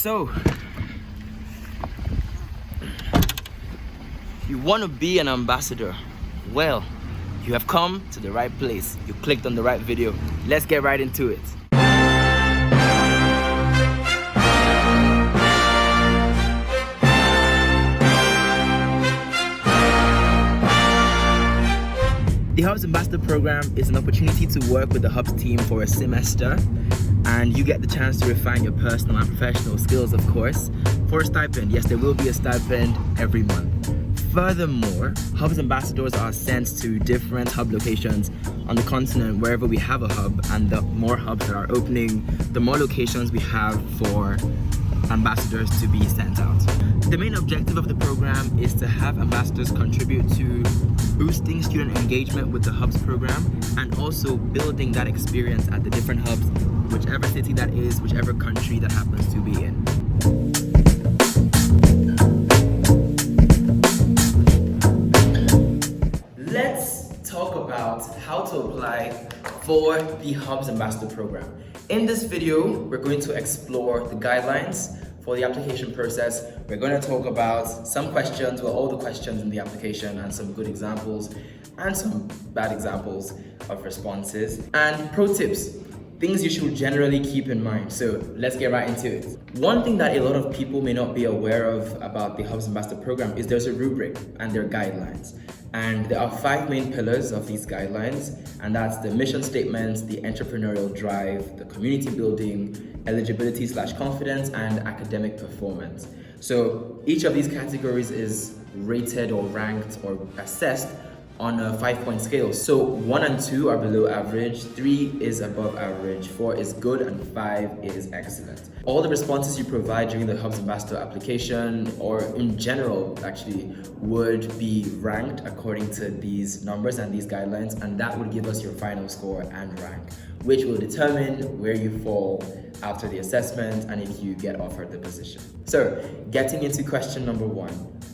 So, you want to be an ambassador? Well, you have come to the right place. You clicked on the right video. Let's get right into it. The Hubs Ambassador Program is an opportunity to work with the Hubs team for a semester, and you get the chance to refine your personal and professional skills, of course, for a stipend. Yes, there will be a stipend every month. Furthermore, Hubs Ambassadors are sent to different hub locations on the continent wherever we have a hub, and the more hubs that are opening, the more locations we have for ambassadors to be sent out. The main objective of the program is to have ambassadors contribute to boosting student engagement with the Hubs program and also building that experience at the different hubs, whichever city that is, whichever country that happens to be in. Let's talk about how to apply for the Hubs Ambassador program. In this video, we're going to explore the guidelines for the application process. We're going to talk about some questions, well, all the questions in the application, and some good examples and some bad examples of responses, and pro tips, things you should generally keep in mind. So let's get right into it. One thing that a lot of people may not be aware of about the Hubs Ambassador program is there's a rubric and there are guidelines. And there are 5 main pillars of these guidelines, and that's the mission statement, the entrepreneurial drive, the community building, eligibility/confidence, and academic performance. So each of these categories is rated or ranked or assessed on a 5-point scale. So 1 and 2 are below average, 3 is above average, 4 is good, and 5 is excellent. All the responses you provide during the Hubs Ambassador application, or in general actually, would be ranked according to these numbers and these guidelines, and that would give us your final score and rank, which will determine where you fall after the assessment and if you get offered the position. So, getting into question number 1,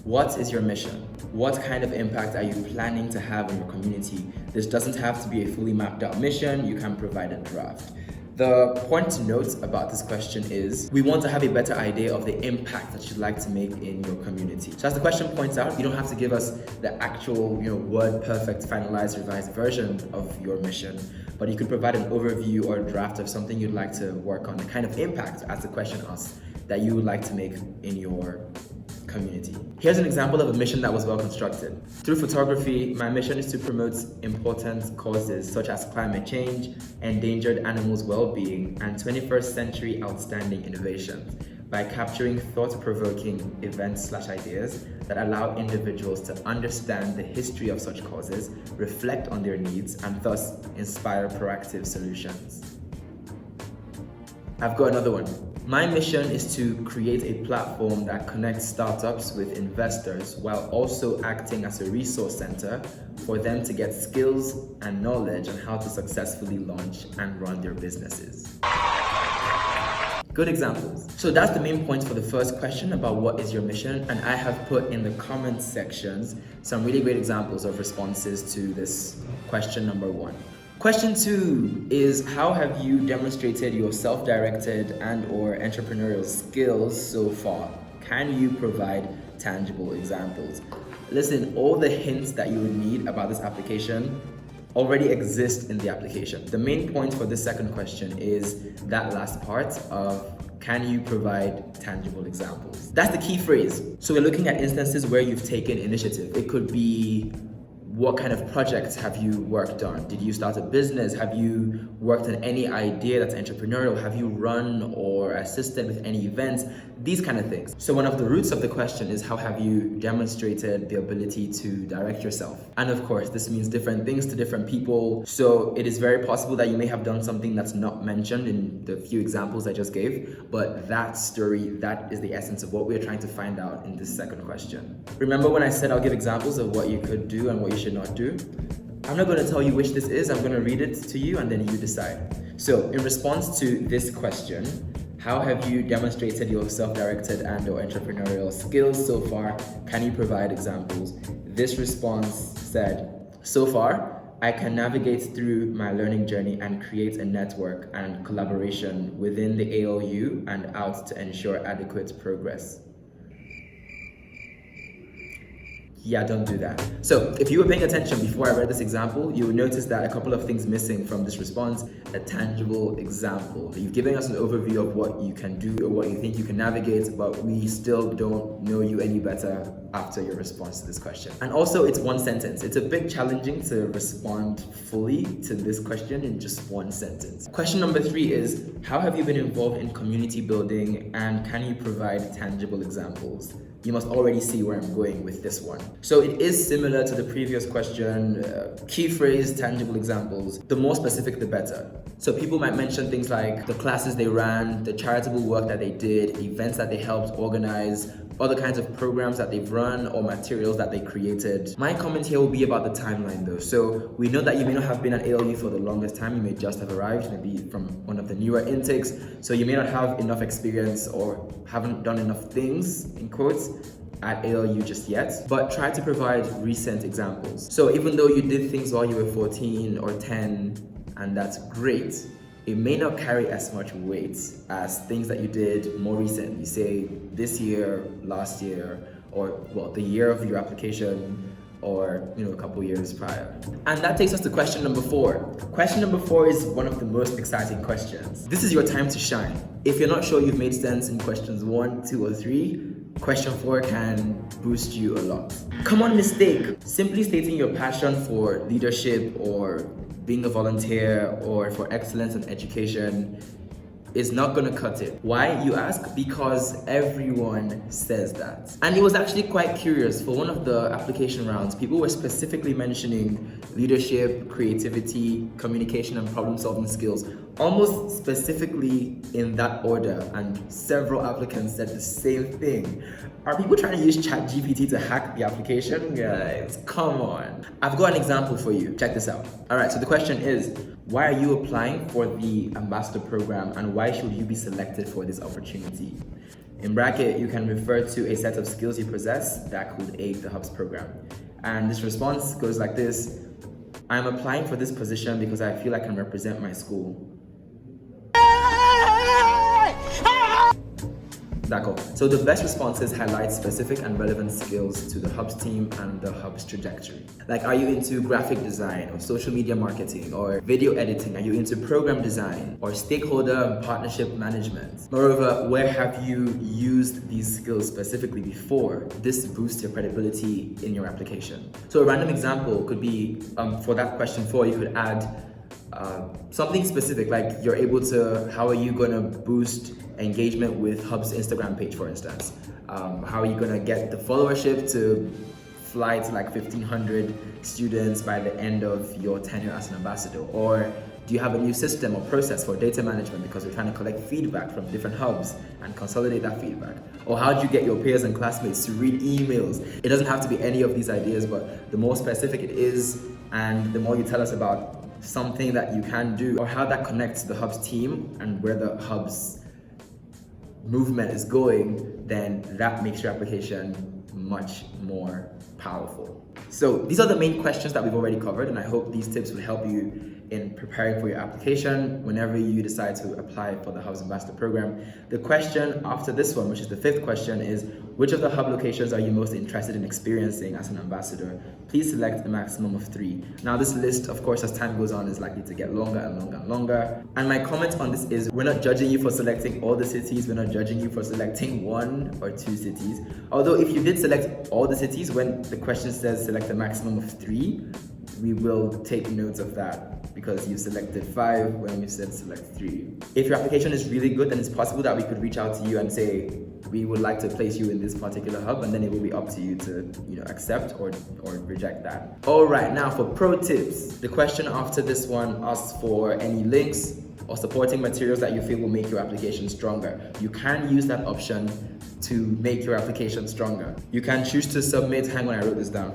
what is your mission? What kind of impact are you planning to have on your community? This doesn't have to be a fully mapped out mission, you can provide a draft. The point to note about this question is we want to have a better idea of the impact that you'd like to make in your community. So as the question points out, you don't have to give us the actual, word perfect, finalized, revised version of your mission, but you could provide an overview or a draft of something you'd like to work on, the kind of impact, as the question asks, that you would like to make in your community. Here's an example of a mission that was well constructed. Through photography, my mission is to promote important causes such as climate change, endangered animals' well-being, and 21st century outstanding innovations by capturing thought-provoking events/ideas that allow individuals to understand the history of such causes, reflect on their needs, and thus inspire proactive solutions. I've got another one. My mission is to create a platform that connects startups with investors while also acting as a resource center for them to get skills and knowledge on how to successfully launch and run their businesses. Good examples. So that's the main point for the first question about what is your mission, and I have put in the comment sections some really great examples of responses to this question number 1. Question 2 is, how have you demonstrated your self-directed and/or entrepreneurial skills so far? Can you provide tangible examples? Listen, all the hints that you would need about this application already exist in the application. The main point for this second question is that last part of, can you provide tangible examples? That's the key phrase. So we're looking at instances where you've taken initiative. It could be, what kind of projects have you worked on? Did you start a business? Have you worked on any idea that's entrepreneurial? Have you run or assisted with any events? These kind of things. So one of the roots of the question is, how have you demonstrated the ability to direct yourself? And of course, this means different things to different people. So it is very possible that you may have done something that's not mentioned in the few examples I just gave, but that story, that is the essence of what we're trying to find out in this second question. Remember when I said I'll give examples of what you could do and what you should not do? I'm not going to tell you which this is, I'm going to read it to you and then you decide. So in response to this question, how have you demonstrated your self-directed and/or entrepreneurial skills so far? Can you provide examples? This response said, so far, I can navigate through my learning journey and create a network and collaboration within the ALU and out to ensure adequate progress. Yeah, don't do that. So if you were paying attention before I read this example, you would notice that a couple of things missing from this response. A tangible example. You've given us an overview of what you can do or what you think you can navigate, but we still don't know you any better after your response to this question. And also, it's one sentence. It's a bit challenging to respond fully to this question in just one sentence. Question number 3 is, how have you been involved in community building, and can you provide tangible examples? You must already see where I'm going with this one. So it is similar to the previous question, key phrase, tangible examples. The more specific, the better. So people might mention things like the classes they ran, the charitable work that they did, events that they helped organize, other kinds of programs that they've run or materials that they created. My comment here will be about the timeline though. So we know that you may not have been at ALU for the longest time. You may just have arrived, maybe from one of the newer intakes. So you may not have enough experience or haven't done enough things, in quotes, at ALU just yet, but try to provide recent examples. So even though you did things while you were 14 or 10, and that's great, it may not carry as much weight as things that you did more recently, say this year, last year, or well, the year of your application, or a couple years prior. And that takes us to question number 4. Question number 4 is one of the most exciting questions. This is your time to shine. If you're not sure you've made sense in questions 1, 2, or 3, question 4 can boost you a lot. Common mistake: simply stating your passion for leadership or being a volunteer or for excellence in education is not gonna cut it. Why, you ask? Because everyone says that. And it was actually quite curious. For one of the application rounds, people were specifically mentioning leadership, creativity, communication, and problem-solving skills, almost specifically in that order, and several applicants said the same thing. Are people trying to use ChatGPT to hack the application? Guys, come on. I've got an example for you. Check this out. All right, so the question is, why are you applying for the ambassador program, and why should you be selected for this opportunity? In bracket, you can refer to a set of skills you possess that could aid the Hubs program. And this response goes like this: I'm applying for this position because I feel I can represent my school. So the best responses highlight specific and relevant skills to the Hubs team and the Hubs trajectory. Like, are you into graphic design or social media marketing or video editing? Are you into program design or stakeholder and partnership management? Moreover, where have you used these skills specifically before? This boosts your credibility in your application. So a random example could be, for that question 4, you could add something specific, like you're able to, how are you going to boost engagement with Hub's Instagram page, for instance? How are you going to get the followership to fly to like 1,500 students by the end of your tenure as an ambassador? Or do you have a new system or process for data management because you're trying to collect feedback from different hubs and consolidate that feedback? Or how do you get your peers and classmates to read emails? It doesn't have to be any of these ideas, but the more specific it is, and the more you tell us about something that you can do or how that connects to the Hubs team and where the Hubs movement is going, then that makes your application much more powerful. So these are the main questions that we've already covered, and I hope these tips will help you in preparing for your application whenever you decide to apply for the Hubs Ambassador program. The question after this one, which is the 5th question, is which of the hub locations are you most interested in experiencing as an ambassador? Please select a maximum of 3. Now this list, of course, as time goes on, is likely to get longer and longer and longer. And my comment on this is, we're not judging you for selecting all the cities, we're not judging you for selecting 1 or 2 cities. Although if you did select all the cities when the question says select a maximum of 3, we will take notes of that, because you selected 5 when we said select 3. If your application is really good, then it's possible that we could reach out to you and say, we would like to place you in this particular hub, and then it will be up to you to accept or reject that. All right, now for pro tips. The question after this one asks for any links or supporting materials that you feel will make your application stronger. You can use that option to make your application stronger. You can choose to submit, hang on, I wrote this down.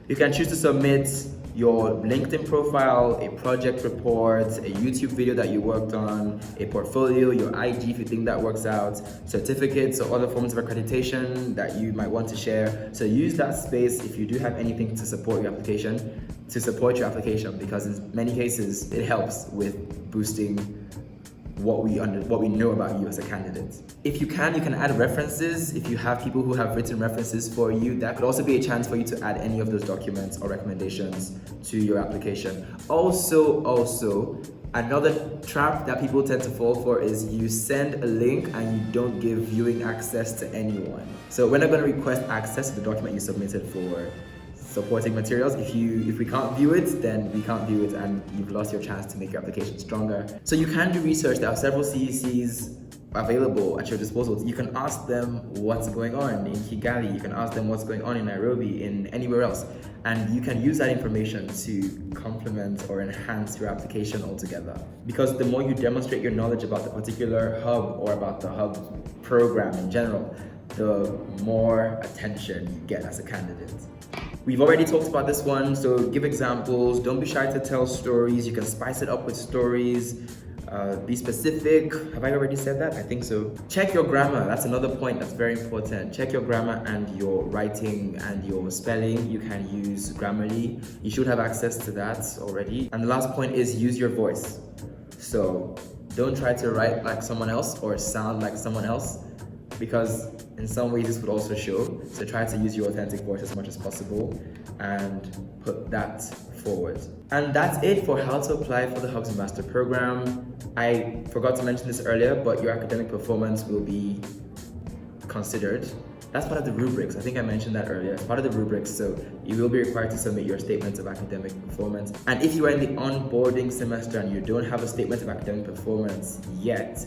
You can choose to submit your LinkedIn profile, a project report, a YouTube video that you worked on, a portfolio, your IG if you think that works out, certificates or other forms of accreditation that you might want to share. So use that space if you do have anything to support your application, because in many cases it helps with boosting what we know about you as a candidate. If you can add references. If you have people who have written references for you, that could also be a chance for you to add any of those documents or recommendations to your application. Also, another trap that people tend to fall for is you send a link and you don't give viewing access to anyone. So we're not going to request access to the document you submitted for supporting materials. If we can't view it, then we can't view it and you've lost your chance to make your application stronger. So you can do research. There are several CECs available at your disposal. You can ask them what's going on in Kigali, you can ask them what's going on in Nairobi, in anywhere else, and you can use that information to complement or enhance your application altogether. Because the more you demonstrate your knowledge about the particular hub or about the hub program in general, the more attention you get as a candidate. We've already talked about this one, so give examples. Don't be shy to tell stories. You can spice it up with stories. Be specific. Have I already said that? I think so. Check your grammar. That's another point that's very important. Check your grammar and your writing and your spelling. You can use Grammarly. You should have access to that already. And the last point is use your voice. So don't try to write like someone else or sound like someone else, because in some ways this would also show. So try to use your authentic voice as much as possible and put that forward. And that's it for how to apply for the Hubs Ambassador program. I forgot to mention this earlier, but your academic performance will be considered. That's part of the rubrics. I think I mentioned that earlier. It's part of the rubrics, so you will be required to submit your statement of academic performance. And if you are in the onboarding semester and you don't have a statement of academic performance yet,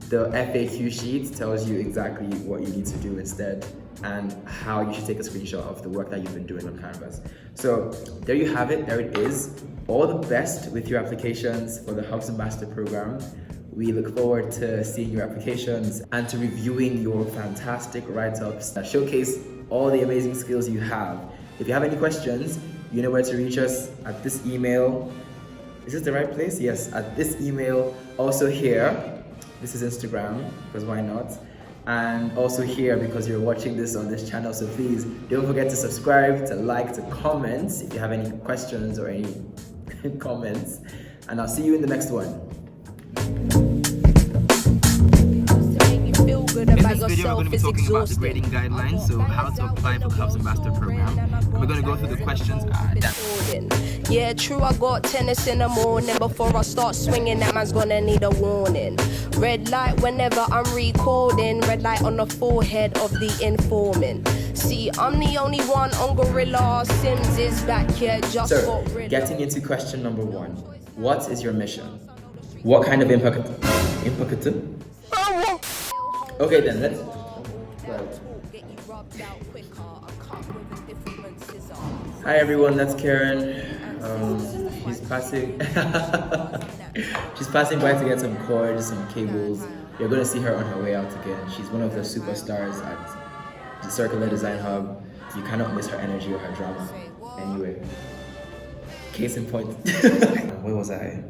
the FAQ sheet tells you exactly what you need to do instead and how you should take a screenshot of the work that you've been doing on Canvas. So there you have it, there it is. All the best with your applications for the Hubs Ambassador program. We look forward to seeing your applications and to reviewing your fantastic write-ups that showcase all the amazing skills you have. If you have any questions, you know where to reach us at this email. Is this the right place? Yes, at this email. Also here. This is Instagram, because why not? And also here, because you're watching this on this channel, so please don't forget to subscribe, to like, to comment if you have any questions or any comments. And I'll see you in the next one. In this video, we're going to be talking about the grading guidelines, so how to apply for the Hubs Ambassador program. And we're going to go through the questions. Yeah, true, I got tennis in the morning. Before I start swinging, that man's gonna need a warning. Red light whenever I'm recording. Red light on the forehead of the informant. See, I'm the only one on Gorilla. Sims is back here, just got rid of. Getting into question number 1. What is your mission? What kind of impact? Okay then, let's... Hi everyone, that's Karen. She's passing she's passing by to get some cords, some cables. You're going to see her on her way out again. She's one of the superstars at the Circular Design Hub. You cannot miss her energy or her drama. Anyway, case in point. Where was I?